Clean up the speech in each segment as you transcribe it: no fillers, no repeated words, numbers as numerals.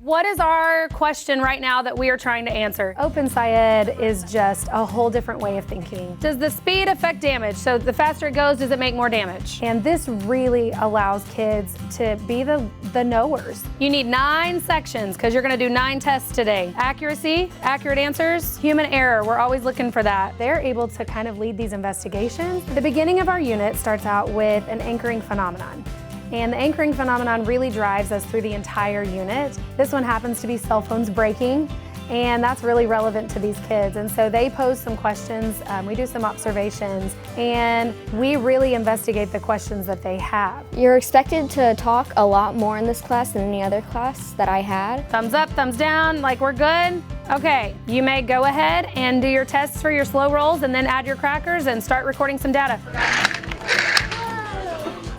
What is our question right now that we are trying to answer? OpenSciEd is just a whole different way of thinking. Does the speed affect damage? So the faster it goes, does it make more damage? And this really allows kids to be the knowers. You need 9 sections because you're going to do 9 tests today. Accuracy, accurate answers, human error. We're always looking for that. They're able to kind of lead these investigations. The beginning of our unit starts out with an anchoring phenomenon. And the anchoring phenomenon really drives us through the entire unit. This one happens to be cell phones breaking, and that's really relevant to these kids. And so they pose some questions, we do some observations, and we really investigate the questions that they have. You're expected to talk a lot more in this class than any other class that I had. Thumbs up, thumbs down, like we're good? Okay, you may go ahead and do your tests for your slow rolls and then add your crackers and start recording some data.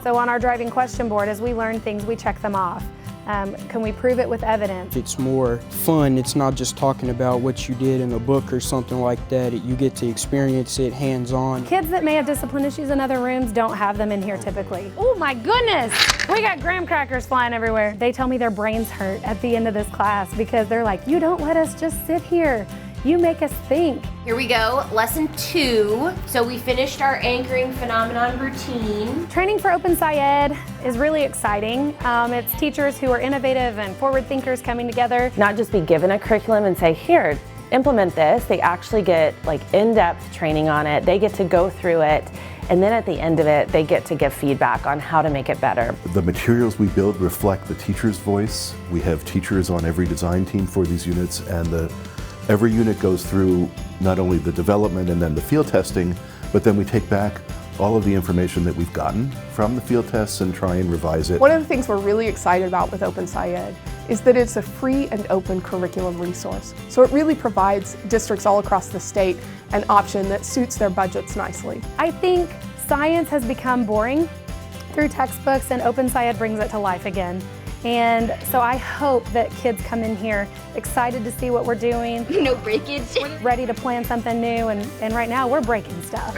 So on our driving question board, as we learn things, we check them off. Can we prove it with evidence? It's more fun. It's not just talking about what you did in a book or something like that. You get to experience it hands-on. Kids that may have discipline issues in other rooms don't have them in here typically. Oh my goodness! We got graham crackers flying everywhere. They tell me their brains hurt at the end of this class because they're like, you don't let us just sit here. You make us think. Here we go, lesson 2. So we finished our anchoring phenomenon routine. Training for OpenSciEd is really exciting. It's teachers who are innovative and forward thinkers coming together. Not just be given a curriculum and say, here, implement this. They actually get like in-depth training on it. They get to go through it. And then at the end of it, they get to give feedback on how to make it better. The materials we build reflect the teacher's voice. We have teachers on every design team for these units, and every unit goes through not only the development and then the field testing, but then we take back all of the information that we've gotten from the field tests and try and revise it. One of the things we're really excited about with OpenSciEd is that it's a free and open curriculum resource. So it really provides districts all across the state an option that suits their budgets nicely. I think science has become boring through textbooks, and OpenSciEd brings it to life again. And so I hope that kids come in here excited to see what we're doing. No breakage. Ready to plan something new, and right now we're breaking stuff.